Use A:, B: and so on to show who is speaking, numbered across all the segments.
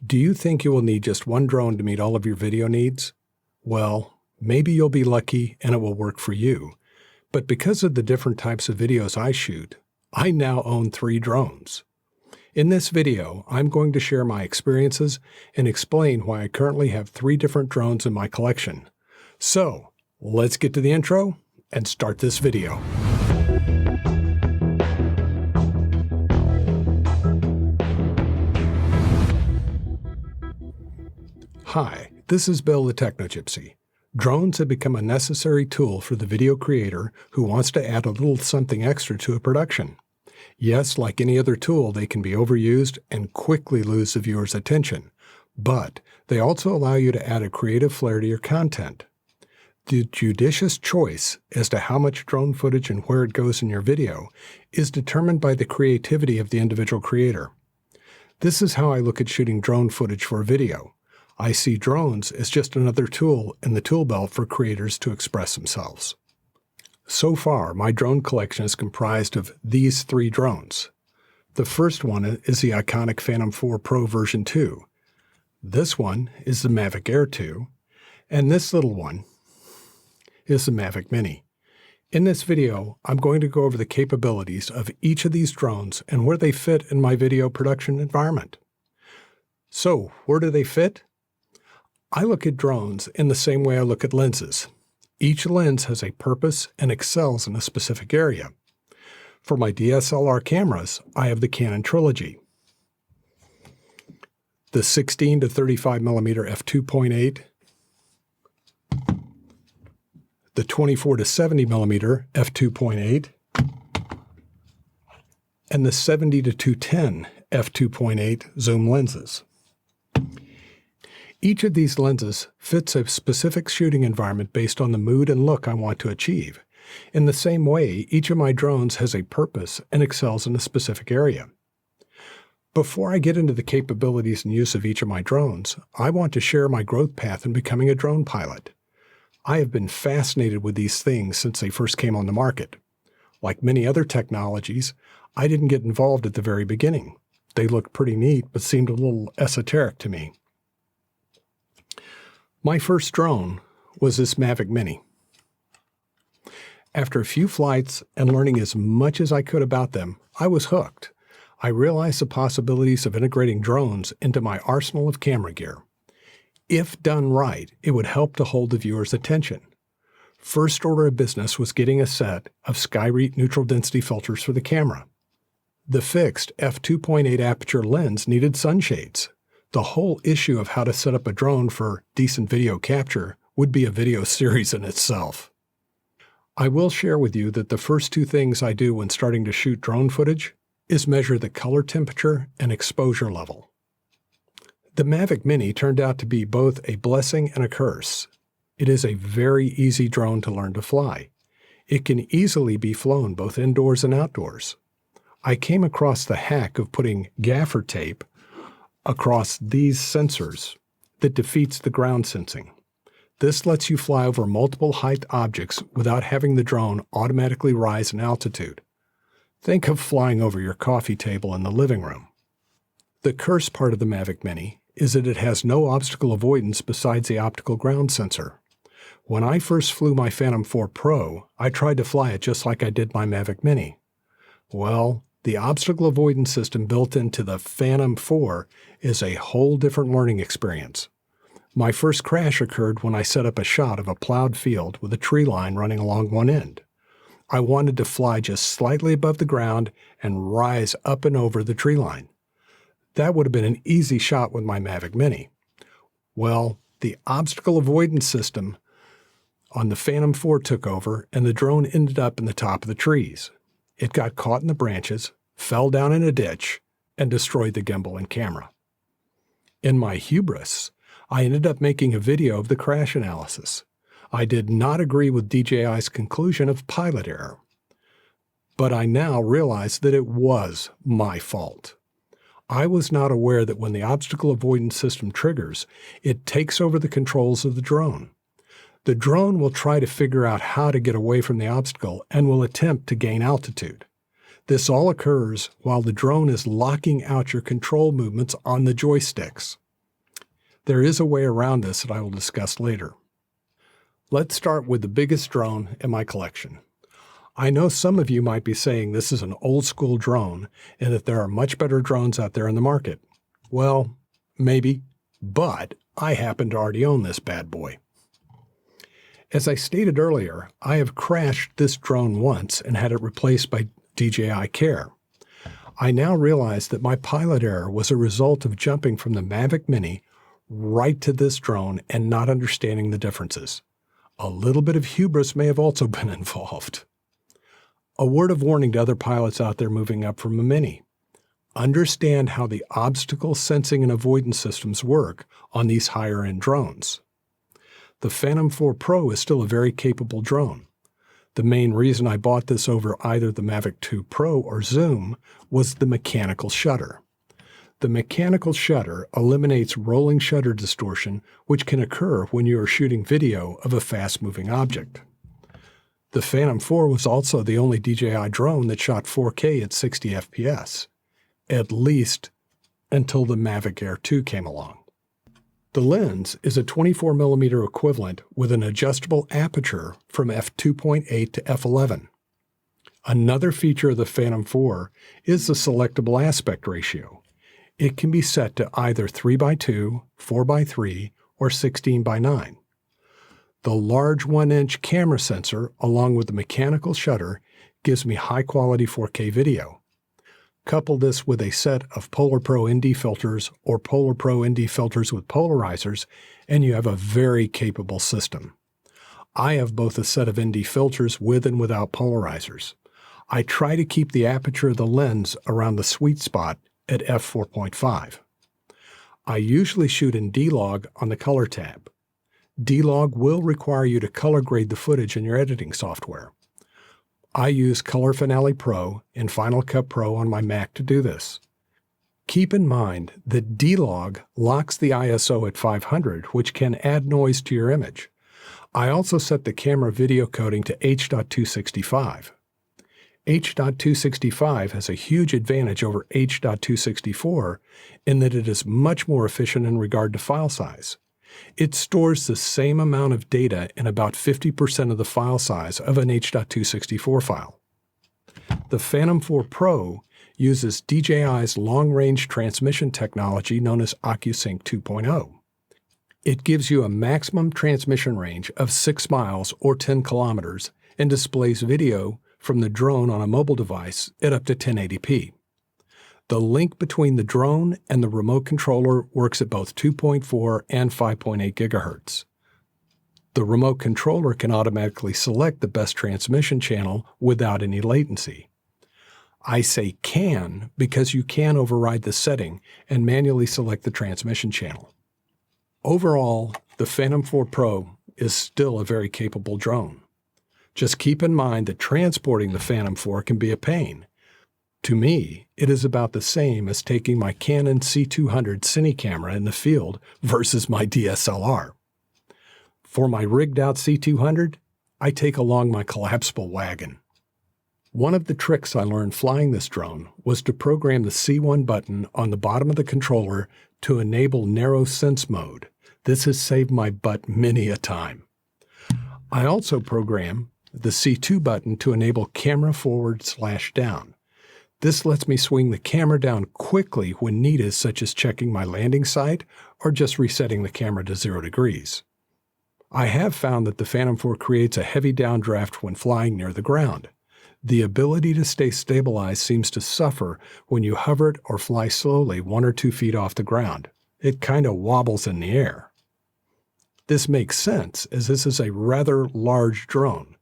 A: Do you think you will need just one drone to meet all of your video needs? Well, maybe you'll be lucky and it will work for you. But because of the different types of videos I shoot, I now own 3 drones. In this video, I'm going to share my experiences and explain why I currently have 3 different drones in my collection. So, let's get to the intro and start this video. Hi, this is Bill the Techno Gypsy. Drones have become a necessary tool for the video creator who wants to add a little something extra to a production. Yes, like any other tool, they can be overused and quickly lose the viewer's attention, but they also allow you to add a creative flair to your content. The judicious choice as to how much drone footage and where it goes in your video is determined by the creativity of the individual creator. This is how I look at shooting drone footage for a video. I see drones as just another tool in the tool belt for creators to express themselves. So far, my drone collection is comprised of these 3 drones. The first one is the iconic Phantom 4 Pro version 2. This one is the Mavic Air 2, and this little one is the Mavic Mini. In this video, I'm going to go over the capabilities of each of these drones and where they fit in my video production environment. So, where do they fit? I look at drones in the same way I look at lenses. Each lens has a purpose and excels in a specific area. For my DSLR cameras, I have the Canon Trilogy. The 16 to 35mm f2.8, the 24 to 70mm f2.8, and the 70 to 210 f2.8 zoom lenses. Each of these lenses fits a specific shooting environment based on the mood and look I want to achieve. In the same way, each of my drones has a purpose and excels in a specific area. Before I get into the capabilities and use of each of my drones, I want to share my growth path in becoming a drone pilot. I have been fascinated with these things since they first came on the market. Like many other technologies, I didn't get involved at the very beginning. They looked pretty neat, but seemed a little esoteric to me. My first drone was this Mavic Mini. After a few flights and learning as much as I could about them, I was hooked. I realized the possibilities of integrating drones into my arsenal of camera gear. If done right, it would help to hold the viewer's attention. First order of business was getting a set of Skyrete neutral density filters for the camera. The fixed f2.8 aperture lens needed sunshades. The whole issue of how to set up a drone for decent video capture would be a video series in itself. I will share with you that the first 2 things I do when starting to shoot drone footage is measure the color temperature and exposure level. The Mavic Mini turned out to be both a blessing and a curse. It is a very easy drone to learn to fly. It can easily be flown both indoors and outdoors. I came across the hack of putting gaffer tape across these sensors that defeats the ground sensing. This lets you fly over multiple height objects without having the drone automatically rise in altitude. Think of flying over your coffee table in the living room. The curse part of the Mavic Mini is that it has no obstacle avoidance besides the optical ground sensor. When I first flew my Phantom 4 Pro, I tried to fly it just like I did my Mavic Mini. Well, the obstacle avoidance system built into the Phantom 4 is a whole different learning experience. My first crash occurred when I set up a shot of a plowed field with a tree line running along one end. I wanted to fly just slightly above the ground and rise up and over the tree line. That would have been an easy shot with my Mavic Mini. Well, the obstacle avoidance system on the Phantom 4 took over and the drone ended up in the top of the trees. It got caught in the branches, fell down in a ditch, and destroyed the gimbal and camera. In my hubris, I ended up making a video of the crash analysis. I did not agree with DJI's conclusion of pilot error, but I now realize that it was my fault. I was not aware that when the obstacle avoidance system triggers, it takes over the controls of the drone. The drone will try to figure out how to get away from the obstacle and will attempt to gain altitude. This all occurs while the drone is locking out your control movements on the joysticks. There is a way around this that I will discuss later. Let's start with the biggest drone in my collection. I know some of you might be saying this is an old school drone and that there are much better drones out there in the market. Well, maybe, but I happen to already own this bad boy. As I stated earlier, I have crashed this drone once and had it replaced by DJI Care. I now realize that my pilot error was a result of jumping from the Mavic Mini right to this drone and not understanding the differences. A little bit of hubris may have also been involved. A word of warning to other pilots out there moving up from a Mini. Understand how the obstacle sensing and avoidance systems work on these higher-end drones. The Phantom 4 Pro is still a very capable drone. The main reason I bought this over either the Mavic 2 Pro or Zoom was the mechanical shutter. The mechanical shutter eliminates rolling shutter distortion, which can occur when you are shooting video of a fast-moving object. The Phantom 4 was also the only DJI drone that shot 4K at 60 FPS, at least until the Mavic Air 2 came along. The lens is a 24mm equivalent with an adjustable aperture from f2.8 to f11. Another feature of the Phantom 4 is the selectable aspect ratio. It can be set to either 3:2, 4:3, or 16:9. The large 1-inch camera sensor, along with the mechanical shutter, gives me high-quality 4K video. Couple this with a set of Polar Pro ND filters or Polar Pro ND filters with polarizers, and you have a very capable system. I have both a set of ND filters with and without polarizers. I try to keep the aperture of the lens around the sweet spot at f4.5. I usually shoot in D-Log on the Color tab. D-Log will require you to color grade the footage in your editing software. I use Color Finale Pro and Final Cut Pro on my Mac to do this. Keep in mind that D-Log locks the ISO at 500, which can add noise to your image. I also set the camera video coding to H.265. H.265 has a huge advantage over H.264 in that it is much more efficient in regard to file size. It stores the same amount of data in about 50% of the file size of an H.264 file. The Phantom 4 Pro uses DJI's long-range transmission technology known as OcuSync 2.0. It gives you a maximum transmission range of 6 miles or 10 kilometers and displays video from the drone on a mobile device at up to 1080p. The link between the drone and the remote controller works at both 2.4 and 5.8 gigahertz. The remote controller can automatically select the best transmission channel without any latency. I say can because you can override the setting and manually select the transmission channel. Overall, the Phantom 4 Pro is still a very capable drone. Just keep in mind that transporting the Phantom 4 can be a pain. To me, it is about the same as taking my Canon C200 cine camera in the field versus my DSLR. For my rigged-out C200, I take along my collapsible wagon. One of the tricks I learned flying this drone was to program the C1 button on the bottom of the controller to enable narrow sense mode. This has saved my butt many a time. I also program the C2 button to enable camera forward/down. This lets me swing the camera down quickly when needed, such as checking my landing site or just resetting the camera to 0 degrees. I have found that the Phantom 4 creates a heavy downdraft when flying near the ground. The ability to stay stabilized seems to suffer when you hover it or fly slowly 1 or 2 feet off the ground. It kind of wobbles in the air. This makes sense as this is a rather large drone,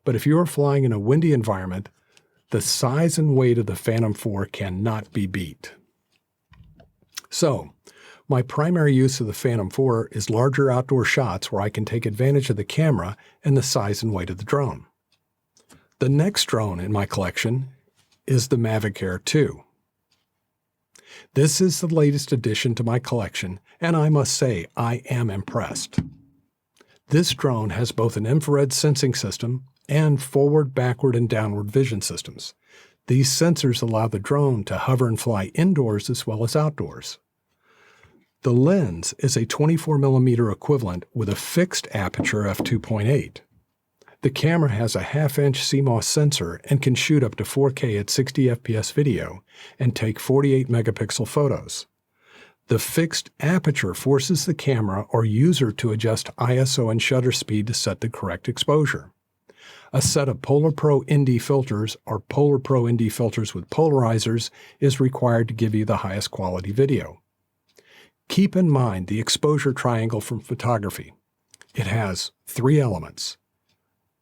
A: but if you are flying in a windy environment, the size and weight of the Phantom 4 cannot be beat. So, my primary use of the Phantom 4 is larger outdoor shots where I can take advantage of the camera and the size and weight of the drone. The next drone in my collection is the Mavic Air 2. This is the latest addition to my collection, and I must say I am impressed. This drone has both an infrared sensing system and forward, backward, and downward vision systems. These sensors allow the drone to hover and fly indoors as well as outdoors. The lens is a 24mm equivalent with a fixed aperture f2.8. The camera has a half-inch CMOS sensor and can shoot up to 4K at 60 FPS video and take 48 megapixel photos. The fixed aperture forces the camera or user to adjust ISO and shutter speed to set the correct exposure. A set of Polar Pro ND filters or Polar Pro ND filters with polarizers is required to give you the highest quality video. Keep in mind the exposure triangle from photography. It has 3 elements: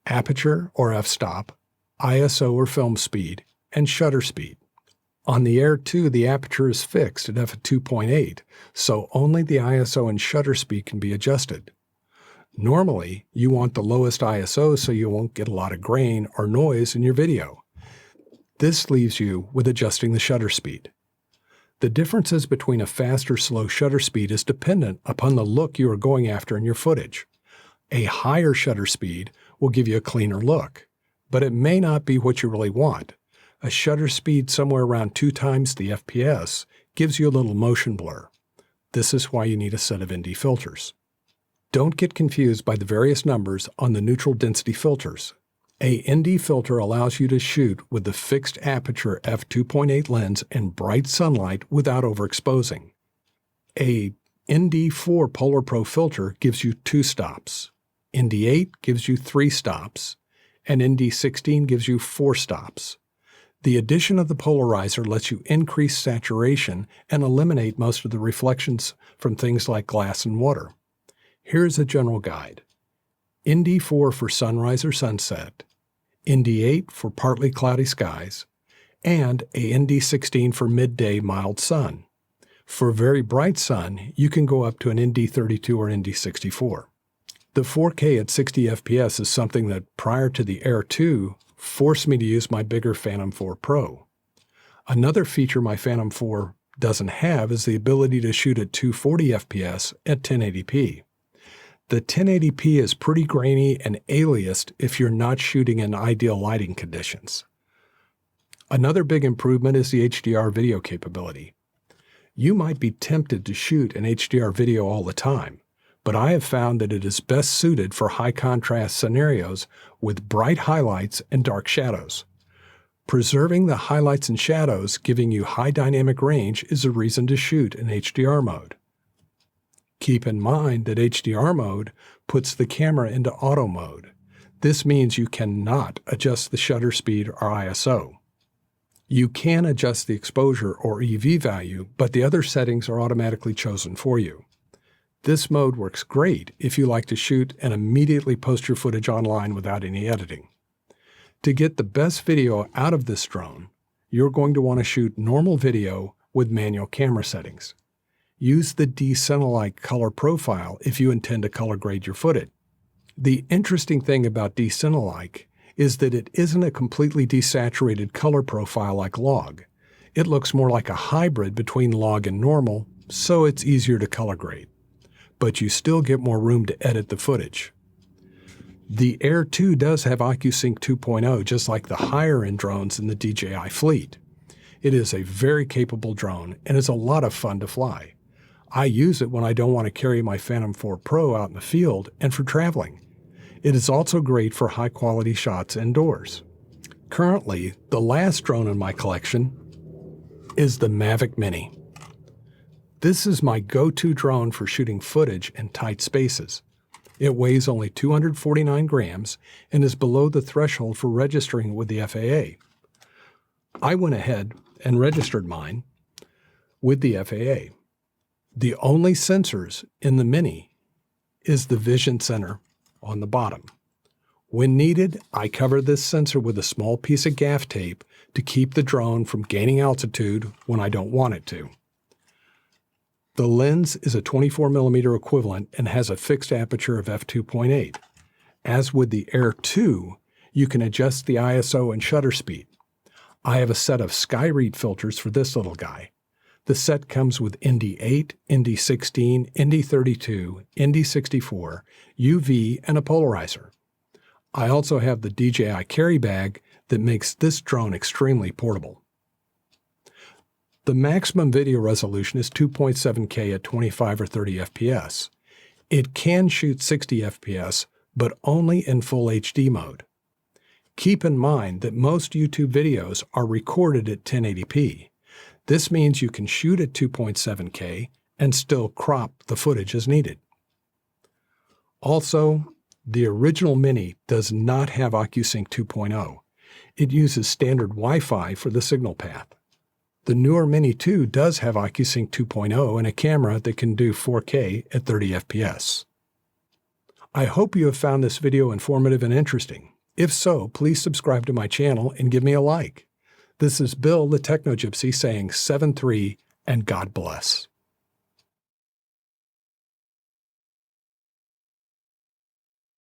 A: aperture or f-stop, ISO or film speed, and shutter speed. On the Air 2, the aperture is fixed at f2.8, so only the ISO and shutter speed can be adjusted. Normally, you want the lowest ISO so you won't get a lot of grain or noise in your video. This leaves you with adjusting the shutter speed. The differences between a fast or slow shutter speed is dependent upon the look you are going after in your footage. A higher shutter speed will give you a cleaner look, but it may not be what you really want. A shutter speed somewhere around 2 times the FPS gives you a little motion blur. This is why you need a set of ND filters. Don't get confused by the various numbers on the neutral density filters. A ND filter allows you to shoot with the fixed aperture f2.8 lens in bright sunlight without overexposing. A ND4 Polar Pro filter gives you 2 stops. ND8 gives you 3 stops, and ND16 gives you 4 stops. The addition of the polarizer lets you increase saturation and eliminate most of the reflections from things like glass and water. Here's a general guide. ND4 for sunrise or sunset, ND8 for partly cloudy skies, and a ND16 for midday mild sun. For very bright sun, you can go up to an ND32 or ND64. The 4K at 60 FPS is something that, prior to the Air 2, forced me to use my bigger Phantom 4 Pro. Another feature my Phantom 4 doesn't have is the ability to shoot at 240 FPS at 1080p. The 1080p is pretty grainy and aliased if you're not shooting in ideal lighting conditions. Another big improvement is the HDR video capability. You might be tempted to shoot an HDR video all the time, but I have found that it is best suited for high contrast scenarios with bright highlights and dark shadows. Preserving the highlights and shadows, giving you high dynamic range, is a reason to shoot in HDR mode. Keep in mind that HDR mode puts the camera into auto mode. This means you cannot adjust the shutter speed or ISO. You can adjust the exposure or EV value, but the other settings are automatically chosen for you. This mode works great if you like to shoot and immediately post your footage online without any editing. To get the best video out of this drone, you're going to want to shoot normal video with manual camera settings. Use the Decentralized color profile if you intend to color grade your footage. The interesting thing about Decentralized is that it isn't a completely desaturated color profile like log. It looks more like a hybrid between log and normal, so it's easier to color grade. But you still get more room to edit the footage. The Air 2 does have OcuSync 2.0, just like the higher-end drones in the DJI fleet. It is a very capable drone and is a lot of fun to fly. I use it when I don't want to carry my Phantom 4 Pro out in the field and for traveling. It is also great for high-quality shots indoors. Currently, the last drone in my collection is the Mavic Mini. This is my go-to drone for shooting footage in tight spaces. It weighs only 249 grams and is below the threshold for registering with the FAA. I went ahead and registered mine with the FAA. The only sensors in the Mini is the vision center on the bottom. When needed, I cover this sensor with a small piece of gaff tape to keep the drone from gaining altitude when I don't want it to. The lens is a 24mm equivalent and has a fixed aperture of f2.8. As with the Air 2, you can adjust the ISO and shutter speed. I have a set of SkyRead filters for this little guy. The set comes with ND8, ND16, ND32, ND64, UV, and a polarizer. I also have the DJI carry bag that makes this drone extremely portable. The maximum video resolution is 2.7K at 25 or 30 FPS. It can shoot 60 FPS, but only in full HD mode. Keep in mind that most YouTube videos are recorded at 1080p. This means you can shoot at 2.7K and still crop the footage as needed. Also, the original Mini does not have OcuSync 2.0. It uses standard Wi-Fi for the signal path. The newer Mini 2 does have OcuSync 2.0 and a camera that can do 4K at 30 FPS. I hope you have found this video informative and interesting. If so, please subscribe to my channel and give me a like. This is Bill the Techno Gypsy saying 7-3 and God bless.